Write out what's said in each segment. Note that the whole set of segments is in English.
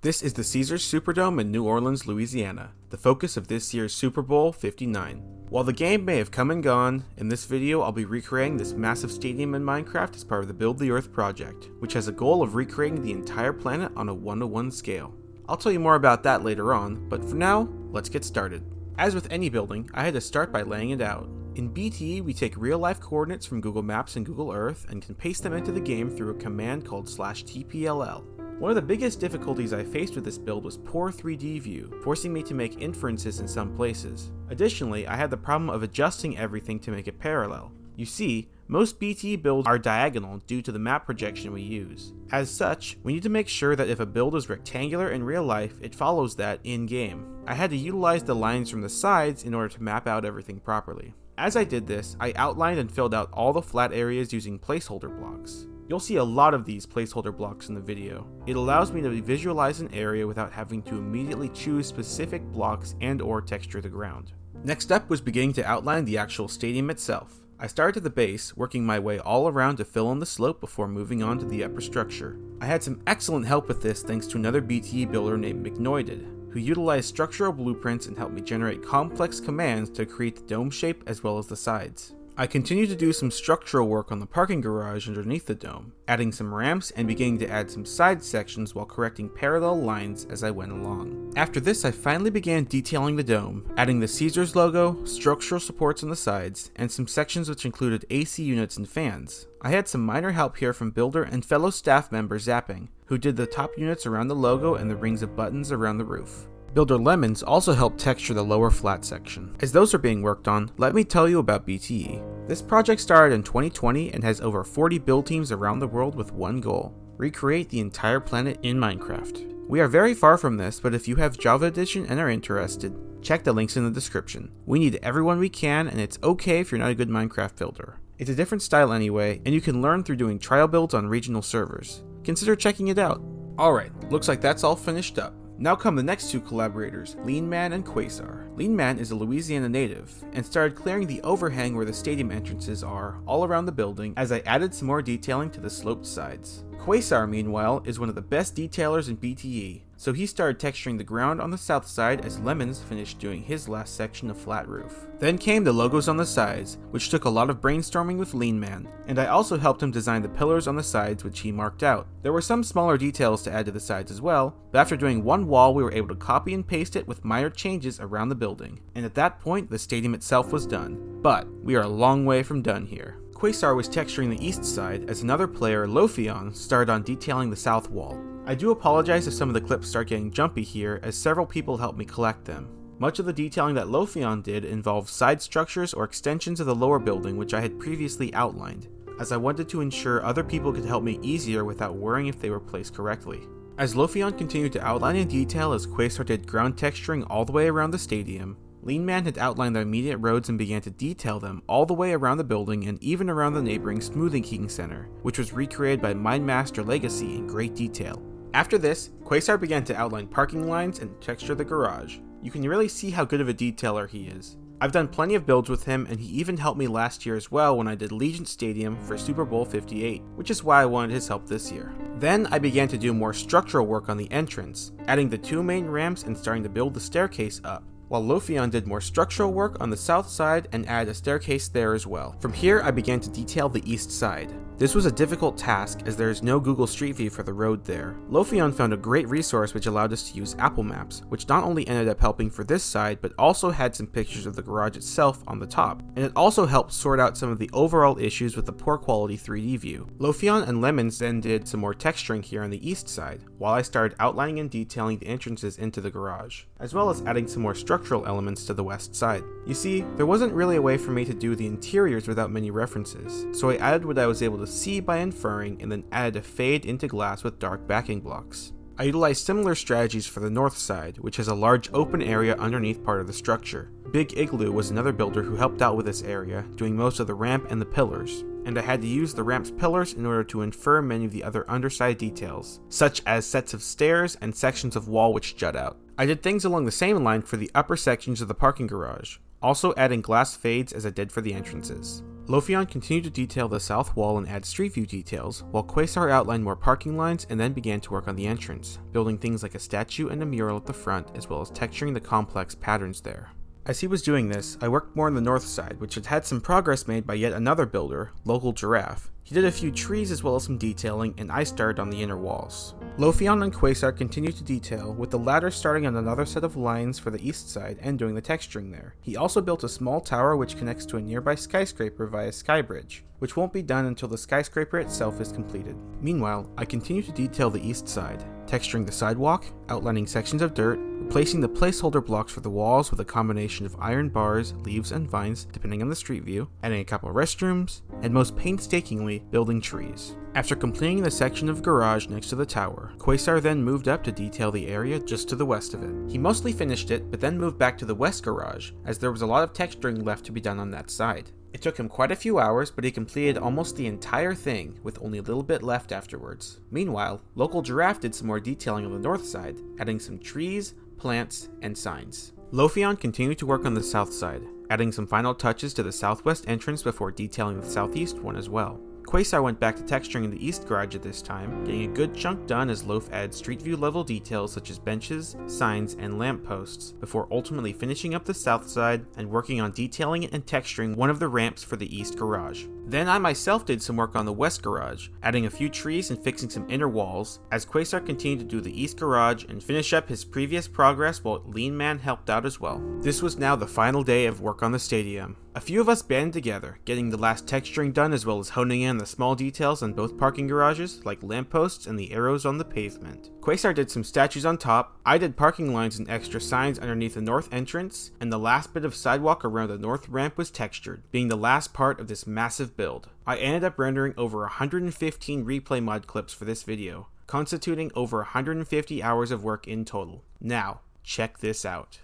This is the Caesars Superdome in New Orleans, Louisiana, the focus of this year's Super Bowl 59. While the game may have come and gone, in this video I'll be recreating this massive stadium in Minecraft as part of the Build the Earth project, which has a goal of recreating the entire planet on a 1:1 scale. I'll tell you more about that later on, but for now, let's get started. As with any building, I had to start by laying it out. In BTE, we take real-life coordinates from Google Maps and Google Earth and can paste them into the game through a command called /tpll. One of the biggest difficulties I faced with this build was poor 3D view, forcing me to make inferences in some places. Additionally, I had the problem of adjusting everything to make it parallel. You see, most BTE builds are diagonal due to the map projection we use. As such, we need to make sure that if a build is rectangular in real life, it follows that in-game. I had to utilize the lines from the sides in order to map out everything properly. As I did this, I outlined and filled out all the flat areas using placeholder blocks. You'll see a lot of these placeholder blocks in the video. It allows me to visualize an area without having to immediately choose specific blocks and/or texture the ground. Next up was beginning to outline the actual stadium itself. I started at the base, working my way all around to fill in the slope before moving on to the upper structure. I had some excellent help with this thanks to another BTE builder named McNoided, who utilized structural blueprints and helped me generate complex commands to create the dome shape as well as the sides. I continued to do some structural work on the parking garage underneath the dome, adding some ramps and beginning to add some side sections while correcting parallel lines as I went along. After this, I finally began detailing the dome, adding the Caesars logo, structural supports on the sides, and some sections which included AC units and fans. I had some minor help here from builder and fellow staff member Zapping, who did the top units around the logo and the rings of buttons around the roof. Builder Lemons also helped texture the lower flat section. As those are being worked on, let me tell you about BTE. This project started in 2020 and has over 40 build teams around the world with one goal: recreate the entire planet in Minecraft. We are very far from this, but if you have Java Edition and are interested, check the links in the description. We need everyone we can, and it's okay if you're not a good Minecraft builder. It's a different style anyway, and you can learn through doing trial builds on regional servers. Consider checking it out. Alright, looks like that's all finished up. Now come the next two collaborators, Lean Man and Quasar. Lean Man is a Louisiana native, and started clearing the overhang where the stadium entrances are all around the building as I added some more detailing to the sloped sides. Quasar, meanwhile, is one of the best detailers in BTE, so he started texturing the ground on the south side as Lemons finished doing his last section of flat roof. Then came the logos on the sides, which took a lot of brainstorming with Lean Man, and I also helped him design the pillars on the sides which he marked out. There were some smaller details to add to the sides as well, but after doing one wall we were able to copy and paste it with minor changes around the building, and at that point the stadium itself was done. But we are a long way from done here. Quasar was texturing the east side as another player, Lofion, started on detailing the south wall. I do apologize if some of the clips start getting jumpy here, as several people helped me collect them. Much of the detailing that Lofion did involved side structures or extensions of the lower building which I had previously outlined, as I wanted to ensure other people could help me easier without worrying if they were placed correctly. As Lofion continued to outline in detail as Quasar did ground texturing all the way around the stadium, Lean Man had outlined the immediate roads and began to detail them all the way around the building and even around the neighboring Smoothing King Center, which was recreated by MineMaster Legacy in great detail. After this, Quasar began to outline parking lines and texture the garage. You can really see how good of a detailer he is. I've done plenty of builds with him, and he even helped me last year as well when I did Legion Stadium for Super Bowl 58, which is why I wanted his help this year. Then I began to do more structural work on the entrance, adding the two main ramps and starting to build the staircase up, while Lofion did more structural work on the south side and added a staircase there as well. From here I began to detail the east side. This was a difficult task as there is no Google Street View for the road there. Lofion found a great resource which allowed us to use Apple Maps, which not only ended up helping for this side but also had some pictures of the garage itself on the top, and it also helped sort out some of the overall issues with the poor quality 3D view. Lofion and Lemons then did some more texturing here on the east side, while I started outlining and detailing the entrances into the garage, as well as adding some more structural elements to the west side. You see, there wasn't really a way for me to do the interiors without many references, so I added what I was able to see by inferring and then added a fade into glass with dark backing blocks. I utilized similar strategies for the north side, which has a large open area underneath part of the structure. Big Igloo was another builder who helped out with this area, doing most of the ramp and the pillars, and I had to use the ramp's pillars in order to infer many of the other underside details, such as sets of stairs and sections of wall which jut out. I did things along the same line for the upper sections of the parking garage, also adding glass fades as I did for the entrances. Lothian continued to detail the south wall and add street view details, while Quasar outlined more parking lines and then began to work on the entrance, building things like a statue and a mural at the front, as well as texturing the complex patterns there. As he was doing this, I worked more on the north side, which had had some progress made by yet another builder, Local Giraffe. He did a few trees as well as some detailing, and I started on the inner walls. Lothian and Quasar continued to detail, with the latter starting on another set of lines for the east side and doing the texturing there. He also built a small tower which connects to a nearby skyscraper via skybridge, which won't be done until the skyscraper itself is completed. Meanwhile, I continue to detail the east side, texturing the sidewalk, outlining sections of dirt, replacing the placeholder blocks for the walls with a combination of iron bars, leaves, and vines depending on the street view, adding a couple of restrooms, and most painstakingly, building trees. After completing the section of garage next to the tower, Quasar then moved up to detail the area just to the west of it. He mostly finished it, but then moved back to the west garage, as there was a lot of texturing left to be done on that side. It took him quite a few hours, but he completed almost the entire thing, with only a little bit left afterwards. Meanwhile, Local Giraffe did some more detailing on the north side, adding some trees, plants, and signs. Lothian continued to work on the south side, adding some final touches to the southwest entrance before detailing the southeast one as well. Quasar went back to texturing in the east garage at this time, getting a good chunk done as Loth added street view level details such as benches, signs, and lampposts, before ultimately finishing up the south side and working on detailing and texturing one of the ramps for the east garage. Then I myself did some work on the west garage, adding a few trees and fixing some inner walls, as Quasar continued to do the east garage and finish up his previous progress while Lean Man helped out as well. This was now the final day of work on the stadium. A few of us banded together, getting the last texturing done as well as honing in on the small details on both parking garages, like lampposts and the arrows on the pavement. Quasar did some statues on top, I did parking lines and extra signs underneath the north entrance, and the last bit of sidewalk around the north ramp was textured, being the last part of this massive build. I ended up rendering over 115 replay mod clips for this video, constituting over 150 hours of work in total. Now, check this out.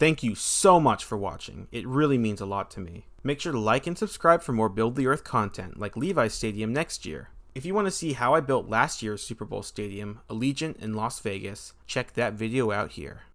Thank you so much for watching, it really means a lot to me. Make sure to like and subscribe for more Build the Earth content like Levi's Stadium next year. If you want to see how I built last year's Super Bowl stadium, Allegiant in Las Vegas, check that video out here.